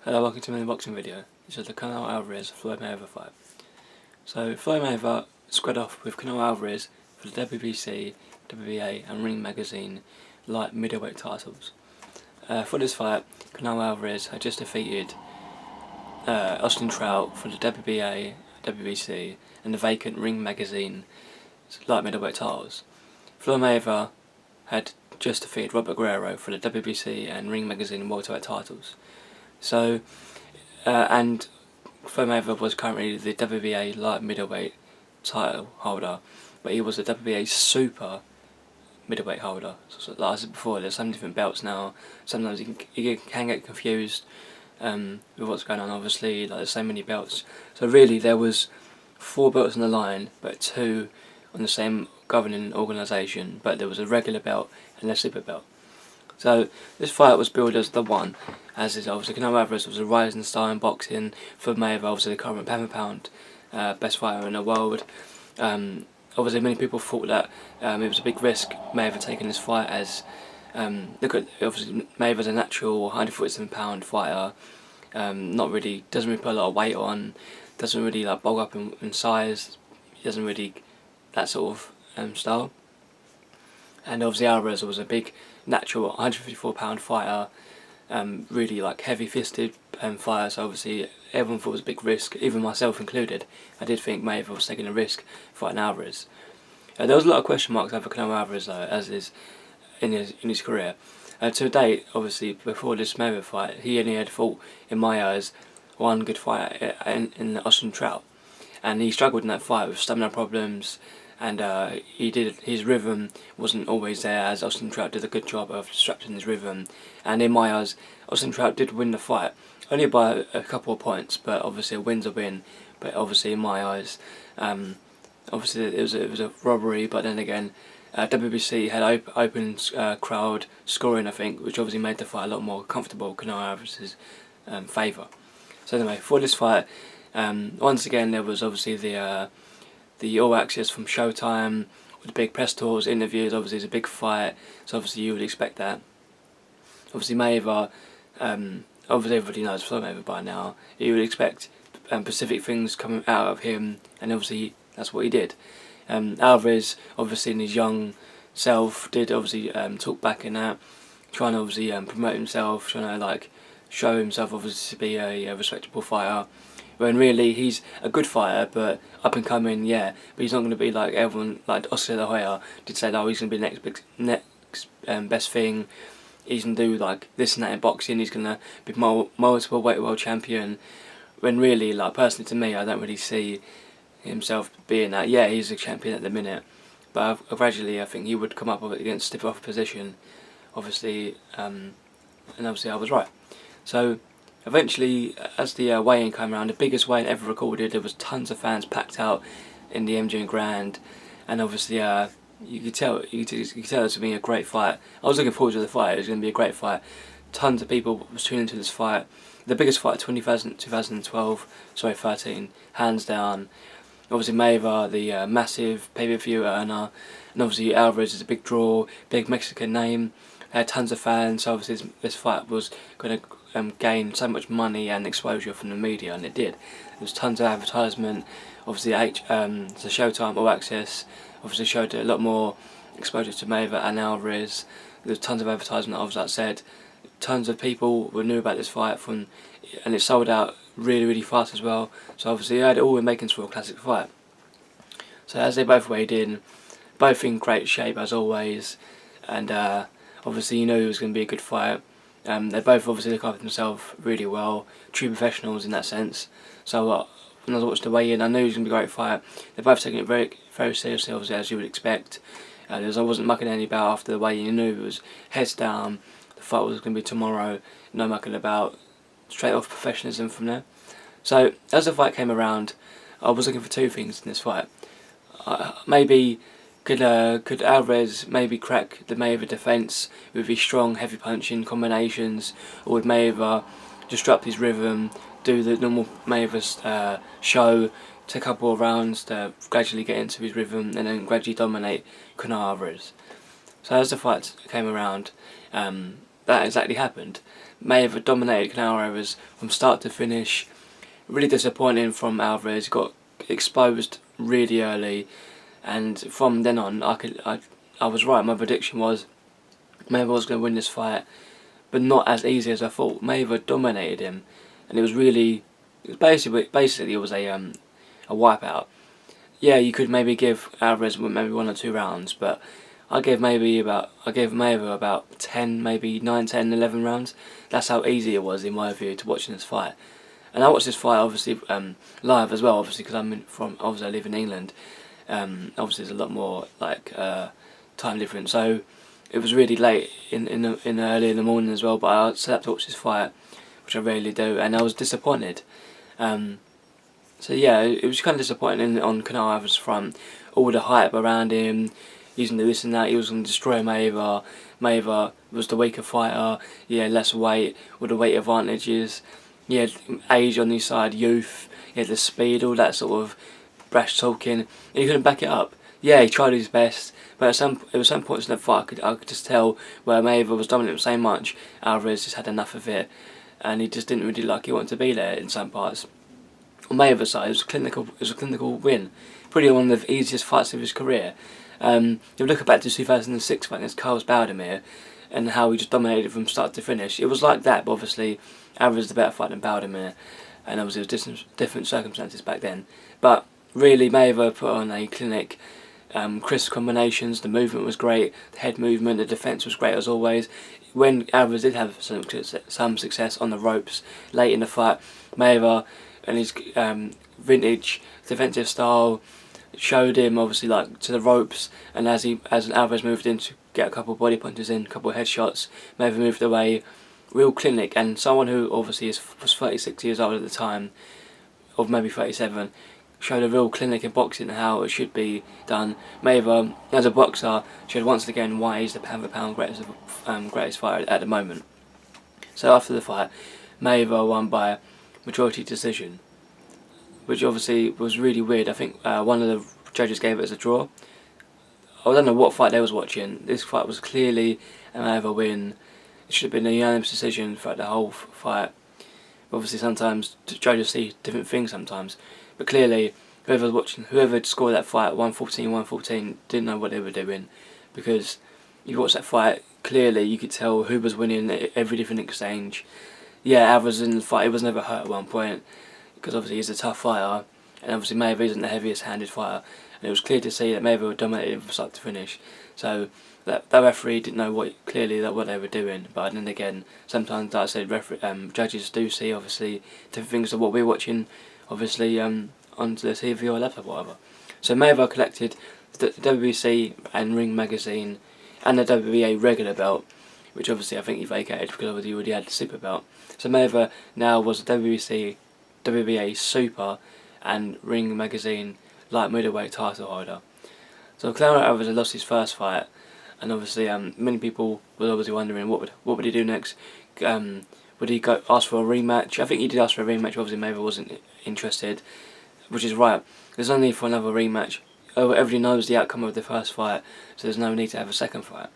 Hello, welcome to my unboxing video. This is the Canelo Alvarez Floyd Mayweather fight. So Floyd Mayweather squared off with Canelo Alvarez for the WBC, WBA and Ring Magazine light middleweight titles. For this fight, Canelo Alvarez had just defeated Austin Trout for the WBA, WBC and the vacant Ring Magazine light middleweight titles. Floyd Mayweather had just defeated Robert Guerrero for the WBC and Ring Magazine welterweight titles. So, and Floyd Mayweather was currently the WBA light middleweight title holder, but he was the WBA super middleweight holder. So, like I said before, there's some different belts now. Sometimes you can get confused with what's going on. Obviously, like there's so many belts. So really, there was 4 belts on the line, but 2 on the same governing organisation. But there was a regular belt and a super belt. So this fight was billed as the one, as is obviously Canelo Alvarez was a rising star in boxing. Floyd Mayweather, obviously the current pound for pound best fighter in the world. Obviously many people thought that it was a big risk Mayweather taking this fight, as look at obviously Mayweather's a natural 147 pound fighter. Not really, doesn't really put a lot of weight on, doesn't really like bulk up in size. He doesn't really that sort of style. And obviously Alvarez was a big natural 154 pound fighter, really like heavy fisted fighter, so obviously everyone thought it was a big risk, even myself included. I did think Mayweather was taking a risk fighting Alvarez. There was a lot of question marks over Canelo Alvarez though, as is in his career. To date, obviously before this Mayweather fight, he only had fought, in my eyes, one good fight in Austin Trout, and he struggled in that fight with stamina problems. And his rhythm wasn't always there, as Austin Trout did a good job of disrupting his rhythm. And in my eyes, Austin Trout did win the fight, only by a couple of points, but obviously a win's a win. But obviously in my eyes, obviously it was a robbery. But then again, WBC had open crowd scoring, I think, which obviously made the fight a lot more comfortable in Canelo Alvarez's favour. So anyway, for this fight, once again there was obviously the All Access from Showtime with the big press tours, interviews. Obviously it's a big fight, so obviously you would expect that. Obviously Mayweather, obviously everybody knows Floyd Mayweather by now. You would expect specific things coming out of him, and obviously that's what he did. Alvarez, obviously in his young self, did obviously talk back in that, trying to obviously promote himself, trying to like show himself obviously to be a respectable fighter. When really he's a good fighter, but up and coming, yeah. But he's not going to be like everyone, like Oscar De La Hoya did say, oh, he's going to be the next best thing. He's going to do like this and that in boxing. He's going to be multiple weight world champion. When really, like personally to me, I don't really see himself being that. Yeah, he's a champion at the minute, but gradually I think he would come up against stiff opposition. Obviously, and obviously I was right. So eventually, as the weigh-in came around, the biggest weigh-in ever recorded, there was tons of fans packed out in the MGM Grand, and obviously you could tell it was going to be a great fight. I was looking forward to the fight. It was going to be a great fight. Tons of people was tuning into this fight. The biggest fight of 2012, sorry 13, hands down. Obviously Mayweather, the massive pay-per-view earner, and obviously Alvarez is a big draw, big Mexican name. Had tons of fans, so obviously this fight was going to gain so much money and exposure from the media, and it did. There was tons of advertisement. Obviously the Showtime All Access obviously showed a lot more exposure to Mayweather and Alvarez. There was tons of advertisement, obviously like I said. Tons of people knew about this fight, and it sold out really fast as well. So obviously they had it all in makings for a classic fight. So as they both weighed in, both in great shape as always, and obviously you know it was going to be a good fight. They both obviously look after themselves really well, true professionals in that sense. So when I watched the weigh-in, I knew it was going to be a great fight. They're both taking it very seriously, obviously, as you would expect. I wasn't mucking any about after the weigh-in. You knew it was heads down. The fight was going to be tomorrow. No mucking about. Straight off professionalism from there. So as the fight came around, I was looking for 2 things in this fight. Maybe could Alvarez maybe crack the Mayweather defence with his strong, heavy punching combinations, or would Mayweather disrupt his rhythm, do the normal Mayweather show, take a couple of rounds to gradually get into his rhythm, and then gradually dominate Canelo Alvarez? So as the fight came around, that exactly happened. Mayweather dominated Canelo Alvarez from start to finish. Really disappointing from Alvarez. Got exposed really early, and from then on, I was right. My prediction was Mayweather was going to win this fight, but not as easy as I thought. Mayweather dominated him, and it was basically it was a wipeout. Yeah, you could maybe give Alvarez maybe 1 or 2 rounds, but I gave Mayweather about 10, maybe 9, 10, 11 rounds. That's how easy it was in my view to watching this fight. And I watched this fight obviously live as well, obviously because I live in England. Obviously there's a lot more like time difference, so it was really late in early in the morning as well. But I set up to watch this fight, which I rarely do, and I was disappointed. So yeah, it was kind of disappointing on Canelo Alvarez's front. All the hype around him, using this and that, he was going to destroy Mayweather. Mayweather was the weaker fighter. Yeah, less weight, all the weight advantages. He had age on his side, youth. He had the speed, all that sort of brash talking. And he couldn't back it up. Yeah, he tried his best, but there were some points in the fight I could just tell where Mayweather was dominant so much, Alvarez just had enough of it, and he just didn't really like he wanted to be there in some parts. On Mayweather's side, it was a clinical win. Probably one of the easiest fights of his career. You look back to 2006 fight against Carlos Baldemir, and how he just dominated from start to finish. It was like that, but obviously Alvarez was the better fight than Baldemir, and obviously it was different circumstances back then. But really, Mayweather put on a clinic. Crisp combinations, the movement was great, the head movement, the defence was great as always. When Alvarez did have some success on the ropes late in the fight, Mayweather and his vintage defensive style showed him obviously like to the ropes, and as Alvarez moved in to get a couple of body punches in, a couple of headshots, Mayweather moved away. Real clinic, and someone who obviously was 36 years old at the time, or maybe 37, showed a real clinic in boxing and how it should be done. Mayweather, as a boxer, showed once again why he's the pound for pound greatest fighter at the moment. So after the fight, Mayweather won by majority decision, which obviously was really weird. I think one of the judges gave it as a draw. I don't know what fight they was watching. This fight was clearly a Mayweather win. It should have been a unanimous decision throughout the whole fight. Obviously sometimes judges see different things sometimes. But clearly, whoever scored that fight, 114, didn't know what they were doing, because you watched that fight, clearly you could tell who was winning every different exchange. Yeah, Alvarez in the fight, he was never hurt at one point, because obviously he's a tough fighter, and obviously Mayweather isn't the heaviest handed fighter, and it was clear to see that Mayweather dominated from start to finish. So that referee didn't know what they were doing. But then again, sometimes, like I said, judges do see obviously different things to what we're watching, obviously onto the TV or laptop or whatever. So Mayweather collected the WBC and Ring magazine and the WBA regular belt, which obviously I think he vacated because obviously he already had the super belt. So Mayweather now was the WBC, WBA super and Ring magazine light middleweight title holder. So Canelo Alvarez had lost his first fight, and obviously many people were obviously wondering what would he do next. Would he go ask for a rematch? I think he did ask for a rematch. Obviously Mayweather wasn't interested, which is right. There's no need for another rematch. Everybody knows the outcome of the first fight, so there's no need to have a second fight.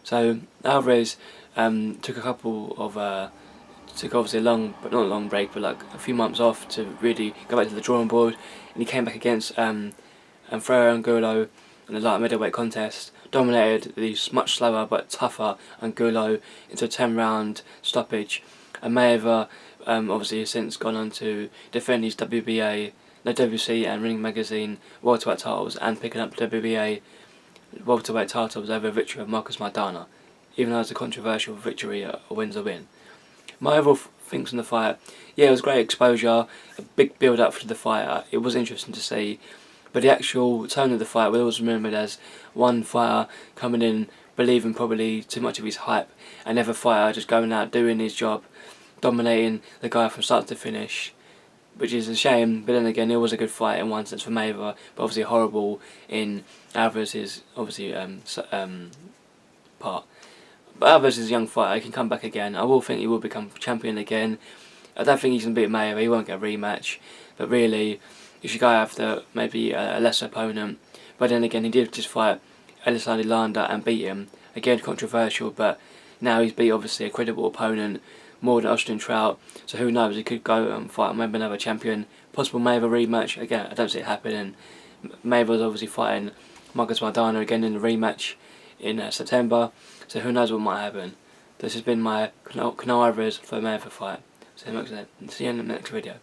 So Alvarez took obviously a long, but not a long break, but like a few months off to really go back to the drawing board, and he came back against Freire Angulo in the light middleweight contest, dominated the much slower but tougher Angulo into a 10-round stoppage, and Mayweather obviously has since gone on to defend his WBC and Ring magazine welterweight titles, and picking up WBA welterweight titles over a victory of Marcus Maidana, even though it's a controversial victory, a win's a win. My overall things on the fight, yeah, it was great exposure, a big build up to the fight. It was interesting to see, but the actual tone of the fight was always remembered as one fighter coming in believing probably too much of his hype, and another fighter just going out doing his job, dominating the guy from start to finish, which is a shame. But then again, it was a good fight in one sense for Mayweather, but obviously horrible in Alvarez's obviously part. But Alvarez is a young fighter, he can come back again. I will think he will become champion again. I don't think he's going to beat Mayweather, he won't get a rematch, but really you should go after maybe a lesser opponent. But then again, he did just fight Alessandro Landa and beat him. Again, controversial, but now he's beat obviously a credible opponent more than Austrian Trout. So who knows? He could go and fight maybe another champion. Possible Mayweather rematch. Again, I don't see it happening. Mayweather's obviously fighting Marcus Maidana again in the rematch in September. So who knows what might happen. This has been my Canelo Alvarez Floyd Mayweather fight. See you in the next video.